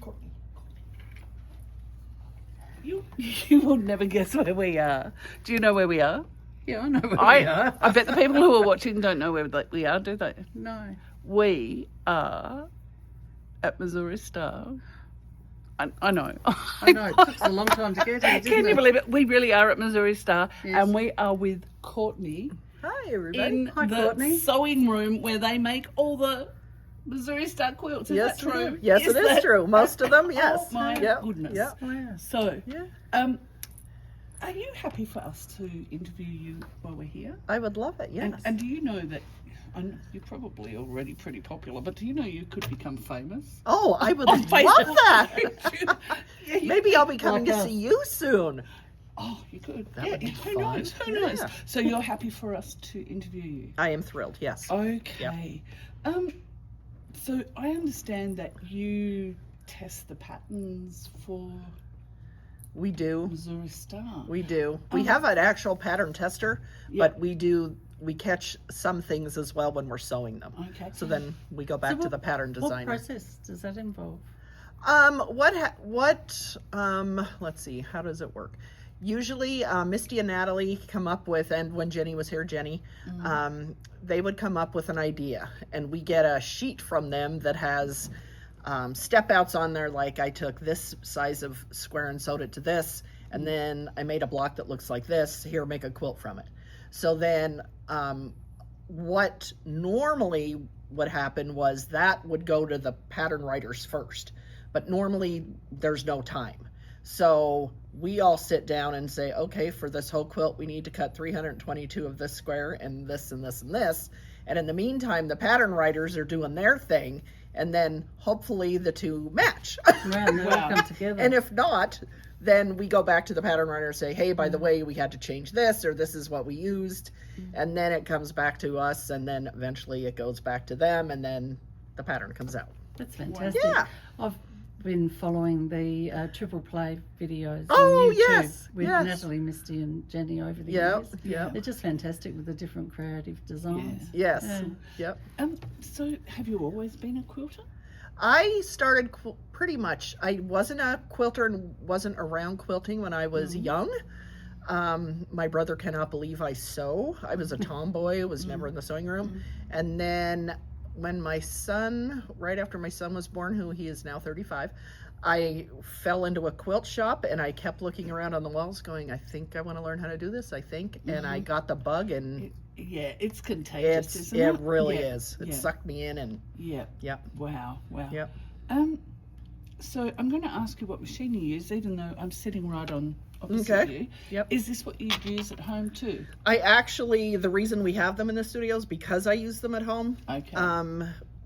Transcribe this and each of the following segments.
Courtenay. You will never guess where we are. Do you know where we are? Yeah, I know where we are. I bet the people who are watching don't know where we are, do they? No. We are at Missour Star. I know. I know. It took us a long time to get here, didn't Can you it? believe it? We really are at Missour Star, Yes. and we are with Courtenay Hi, everybody. in Hi, the Courtenay. sewing room where they make all the Missour Star quilts. Is Yes, that true? Yes, it is that- true. Most of them, yes. Oh my Yep, goodness. yep. Oh, yeah. So, Yeah. are you happy for us to interview you while we're here? I would love it, yes. And do you know that, I know you're probably already pretty popular, but do you know you could become famous? Oh, I would On love Facebook. that. Yeah, you- Maybe I'll be coming Like to us. see you soon. Oh, you could. That Yeah, would be who fun. knows? Who knows? Yeah. So you're happy for us to interview you? I am thrilled, yes. Okay. So I understand that you test the patterns for We do. Missour Star. We do. We Oh. have an actual pattern tester, Yeah. but we catch some things as well when we're sewing them. Okay. So then we go back to the pattern What designer. process does that involve? Let's see, how does it work? Usually, Misty and Natalie come up with, and when Jenny was here, Jenny, they would come up with an idea, and we get a sheet from them that has step outs on there, like I took this size of square and sewed it to this, and then I made a block that looks like this, here, make a quilt from it. So then, what normally would happen was that would go to the pattern writers first, but normally there's no time. So we all sit down and say, okay, for this whole quilt, we need to cut 322 of this square and this and this and this. And in the meantime, the pattern writers are doing their thing, and then hopefully the two match. Wow, they all come together. And if not, then we go back to the pattern writer and say, hey, by the way, we had to change this, or this is what we used. And then it comes back to us, and then eventually it goes back to them, and then the pattern comes out. That's fantastic. Yeah. I've been following the triple play videos Oh, on YouTube yes, with yes. Natalie, Misty and Jenny over the Yep, years. yep. They're just fantastic with the different creative designs. Yes, Yeah. yep. So have you always been a quilter? I started pretty much, I wasn't a quilter and wasn't around quilting when I was young. My brother cannot believe I sew. I was a tomboy, was never in the sewing room. And then when my son, right after my son was born, who he is now 35, I fell into a quilt shop and I kept looking around on the walls going, I think I want to learn how to do this, I think. And I got the bug, and Yeah, it's contagious, isn't it? it really Yeah, is. It yeah. sucked me in, and Yeah. yep. Wow. Yep. So I'm going to ask you what machine you use, even though I'm sitting right on opposite Okay. you. Yep. Is this what you use at home too? I actually, the reason we have them in the studio is because I use them at home. Okay.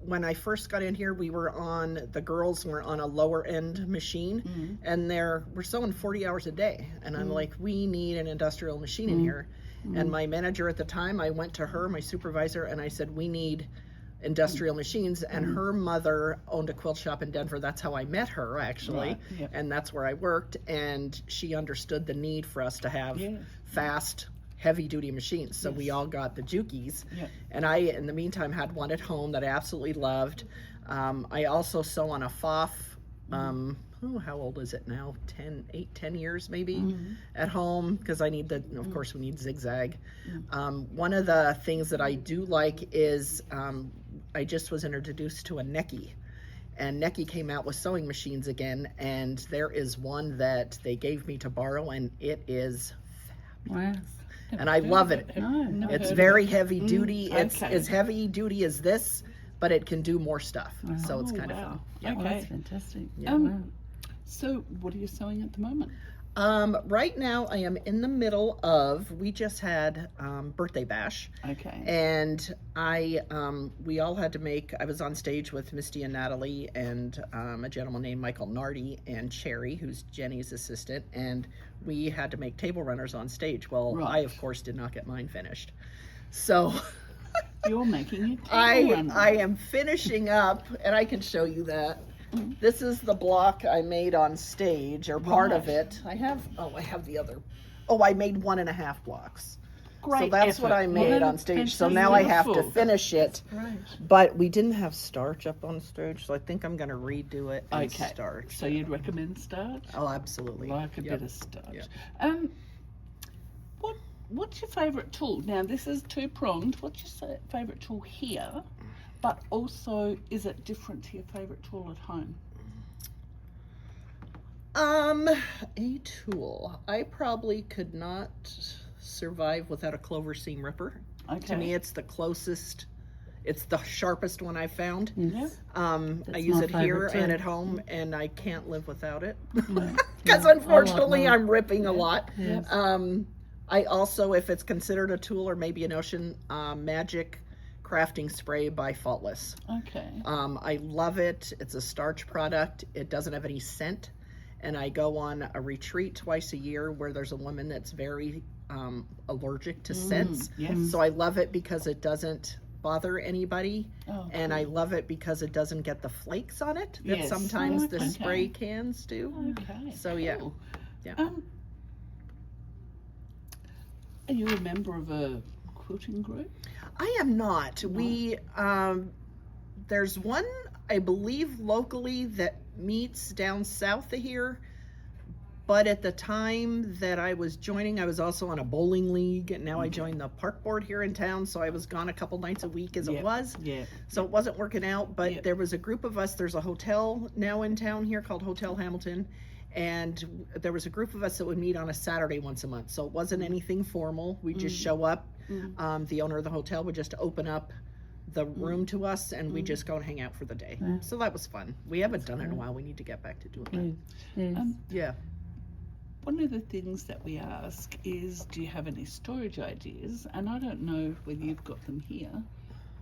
When I first got in here, the girls were on a lower end machine, and we're sewing 40 hours a day. And I'm like, we need an industrial machine in here. And my manager at the time, I went to her, my supervisor, and I said, we need industrial machines. And her mother owned a quilt shop in Denver. That's how I met her, actually. Right, yep. And that's where I worked. And she understood the need for us to have Yeah. fast, heavy duty machines. So we all got the Jukies. Yep. And I, in the meantime, had one at home that I absolutely loved. I also sew on a FOF. How old is it now? 10 years maybe at home, because I need of course we need zigzag. One of the things that I do like is I just was introduced to a Necky. And Necky came out with sewing machines again, and there is one that they gave me to borrow, and it is Wow. and I love it. No. It's very heavy duty. It's okay. as heavy duty as this, but it can do more stuff. So it's Oh, kind of wow. fun. Oh, Okay. that's fantastic. Yeah. Wow. So what are you sewing at the moment? Right now I am in the middle of, we just had birthday bash, Okay. and we all had to make, I was on stage with Misty and Natalie and a gentleman named Michael Nardi and Cherry, who's Jenny's assistant, and we had to make table runners on stage. Well, I Right. of course did not get mine finished. So You're making a table I runner. am finishing up, and I can show you that. This is the block I made on stage, or part of Right. it. I have the other. Oh, I made 1.5 blocks. great So that's what effort. I made Yeah. on stage. So Fantastic. now I have to Beautiful. finish it. Great. But we didn't have starch up on stage, so I think I'm going to redo it and Okay. starch. So you'd recommend starch? Oh, absolutely. Like a Yep. bit of starch. Yep. What's your favourite tool? Now this is two-pronged. What's your favourite tool here? But also, is it different to your favourite tool at home? A tool. I probably could not survive without a clover seam ripper. Okay. To me, it's the closest. It's the sharpest one I've found. Yes. I That's use my it here favourite too. and at home, and I can't live without it. Yeah. Because Yeah. unfortunately, I like I'm ripping a lot. Yes. I also, if it's considered a tool or maybe an ocean, magic crafting spray by Faultless. Okay. I love it. It's a starch product. It doesn't have any scent. And I go on a retreat twice a year where there's a woman that's very allergic to scents. Yes. So I love it because it doesn't bother anybody. Oh, And I love it because it doesn't get the flakes on it that Yes. sometimes Oh, the okay. spray cans do. Okay. So, yeah. Cool. Yeah. Are you a member of a quilting group? I am not. We there's one I believe locally that meets down south of here. But at the time that I was joining, I was also on a bowling league, and now I joined the park board here in town, so I was gone a couple nights a week as Yep. it was. Yeah. So it wasn't working out, but Yep. there was a group of us. There's a hotel now in town here called Hotel Hamilton, and there was a group of us that would meet on a Saturday once a month. So it wasn't anything formal. We just show up. The owner of the hotel would just open up the room to us, and we just go and hang out for the day. Yeah. So that was fun. We haven't done it in a while. We need to get back to doing that. Yes. Yes. Yeah. One of the things that we ask is, do you have any storage ideas? And I don't know whether you've got them here,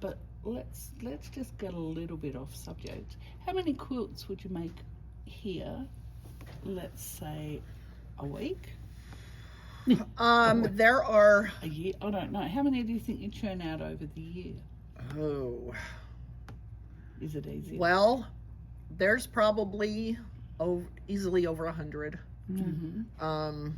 but let's just get a little bit off subject. How many quilts would you make here? Let's say a week, There are, a year. I don't know. How many do you think you churn out over the year? oh, Is it easy? well, there's probably easily over 100. Mm-hmm.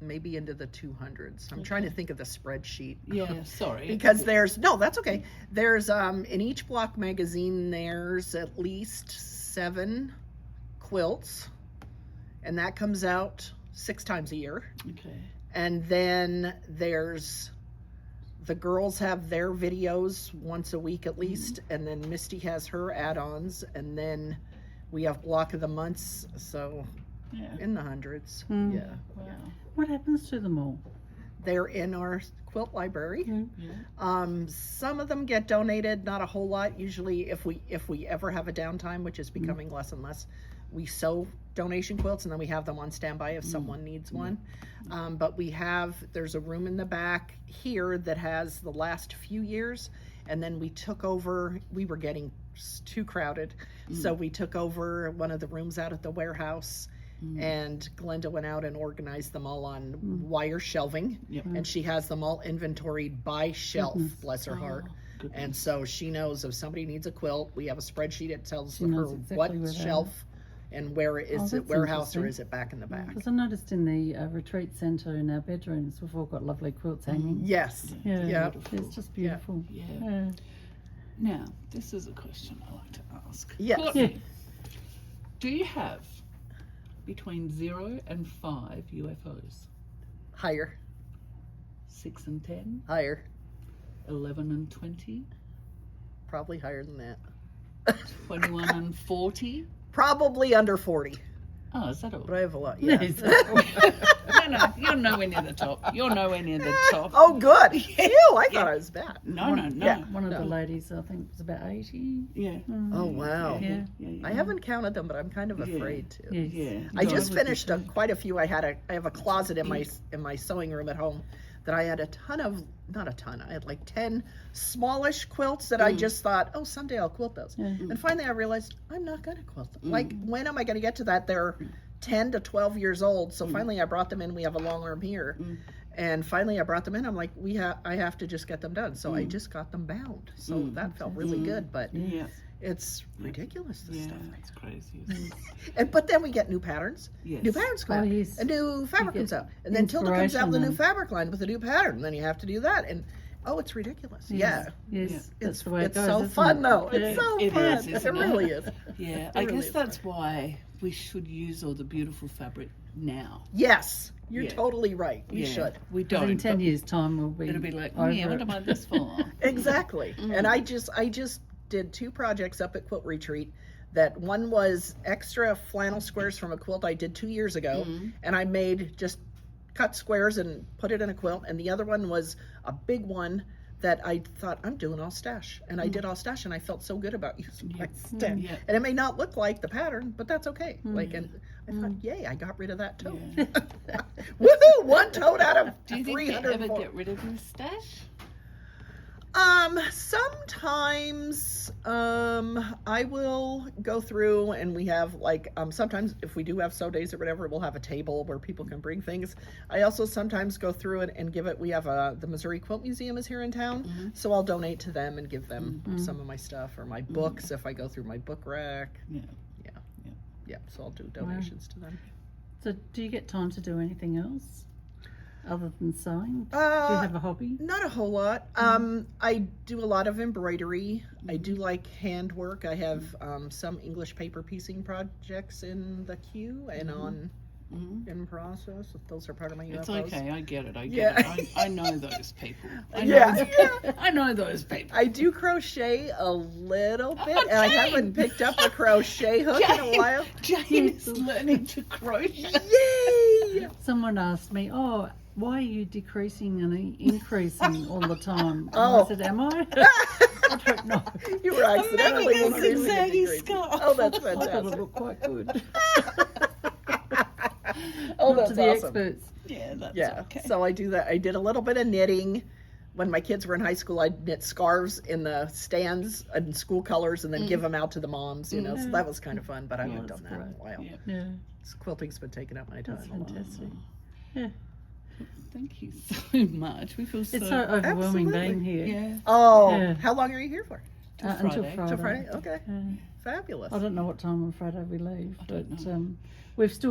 Maybe into the 200s. I'm trying to think of the spreadsheet. Yeah. Sorry. Because that's okay. There's in each block magazine there's at least 7 quilts, and that comes out 6 times a year. Okay. And then there's the girls have their videos once a week at least, and then Misty has her add-ons, and then we have block of the months, so Yeah. in the hundreds. Mm. Yeah. Wow. What happens to them all? They're in our quilt library. Yeah. Some of them get donated, not a whole lot. Usually if we ever have a downtime, which is becoming less and less, we sew donation quilts and then we have them on standby if someone needs one. But there's a room in the back here that has the last few years, and then we took over, we were getting too crowded. So we took over one of the rooms out at the warehouse, and Glenda went out and organized them all on wire shelving. Yep. And she has them all inventoried by shelf, bless her heart. Goodness. And so she knows if somebody needs a quilt, we have a spreadsheet. It tells She her knows exactly what where they are. shelf and where is Oh, it that's warehouse or interesting. is it back in the back? Because I noticed in the retreat centre in our bedrooms, we've all got lovely quilts hanging. Yes. Yeah, Yeah. it's just beautiful. Yeah. Yeah. Now, this is a question I like to ask. Yes. Courtney, do you have between 0 and 5 UFOs? Higher, 6 and 10? higher, 11 and 20? probably higher than that. 21 and 40? Probably under 40, Oh, is that all? but I have a lot. Yeah. No, you're nowhere near the top. You're nowhere near the top. Oh, good. Ew, I thought I was bad. No, no, no. Yeah. One of No. the ladies, I think, was about 80. Yeah. Oh, wow. Yeah. I haven't counted them, but I'm kind of Yeah. afraid to. Yes. Yeah. I No, just would be finished too. quite a few. I have a closet in my sewing room at home that I had not a ton. I had like 10 smallish quilts that I just thought, oh, someday I'll quilt those. Yeah. And finally I realized I'm not going to quilt them. Like, when am I going to get to that? They're 10 to 12 years old. So finally I brought them in. We have a long arm here. And finally I brought them in. I'm like, I have to just get them done. So I just got them bound. So that felt really good. But Yeah. It's ridiculous, this Yeah, stuff. it's crazy. Isn't it? But then we get new patterns. Yes. New patterns come Oh, out. yes. A new fabric You comes get out. And then Tilda comes out with a new inspiration fabric line with a new pattern. And then you have to do that. And it's ridiculous. Yes. Yeah. Yes. That's the way it It's goes. so isn't fun it? though. Yeah. It's so It fun. is, isn't It it? really is. Yeah, It I really guess is that's why we should use all the beautiful fabric now. Yes. You're Yeah. totally right. We Yeah, should. We But in don't. 10 but years' time, we'll be. It'll be like, over yeah, what it. am I this for? Exactly. And I just did 2 projects up at Quilt Retreat. That one was extra flannel squares from a quilt I did 2 years ago, and I made just cut squares and put it in a quilt. And the other one was a big one that I thought, I'm doing all stash, and I did all stash, and I felt so good about using my stash. Yeah. And it may not look like the pattern, but that's okay. Like, and I thought, yay, I got rid of that tote. Yeah. Woohoo! One tote out of Do you think you 300. ever get rid of your stash? Sometimes I will go through, and we have like sometimes if we do have sew days or whatever, we'll have a table where people can bring things. I also sometimes go through it and give it. We have the Missouri Quilt Museum is here in town, so I'll donate to them and give them some of my stuff or my books if I go through my book rack. Yeah. Yeah, so I'll do donations to them. So, do you get time to do anything else other than sewing? Do you have a hobby? Not a whole lot. I do a lot of embroidery. I do like handwork. I have some English paper piecing projects in the queue and in process. Those are part of my UFOs. It's okay. I get it. I get Yeah. it. I know those people. I know, Yeah. I know those people. I do crochet a little bit, Oh, and I Jane! haven't picked up a crochet hook in a while. Jane is learning to crochet. Yay! Someone asked me, "Oh, why are you decreasing and increasing all the time?" And Oh. I said, "Am I?" I don't know. You were accidentally making a increasing and zigzaggy decreasing. scarf. Oh, that's I thought it fantastic. looked quite good. Oh, Not that's to the awesome. experts. Yeah, that's Yeah, okay. so I do that. I did a little bit of knitting. When my kids were in high school, I'd knit scarves in the stands in school colors and then give them out to the moms, you know, so that was kind of fun, but I haven't done that's that in a while. Yeah. Yeah, Quilting's been taking up my that's time. fantastic. Yeah, Thank you so much. We feel so. it's so overwhelming Absolutely. being here. yeah. Oh, Yeah. how long are you here for? Until Friday. Friday. Till Friday? Okay, Yeah. fabulous. I don't know what time on Friday we leave, don't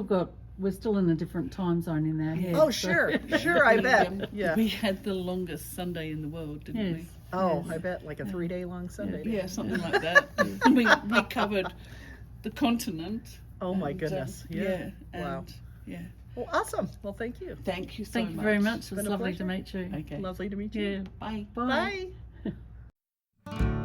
but we're still in a different time zone in our head. Oh, so- sure, sure, I bet. Yeah. We had the longest Sunday in the world, didn't Yes. Oh, I bet, like a 3-day long Sunday. we? Yeah, something like that. we covered the continent. Oh my and, goodness. yeah. Yeah. And, Wow. Yeah. Well, awesome. Well, thank you. Thank you so Thank much. you very much. It been was a lovely pleasure. to meet you. Okay. Lovely to meet you. Yeah. Bye. Bye. Bye.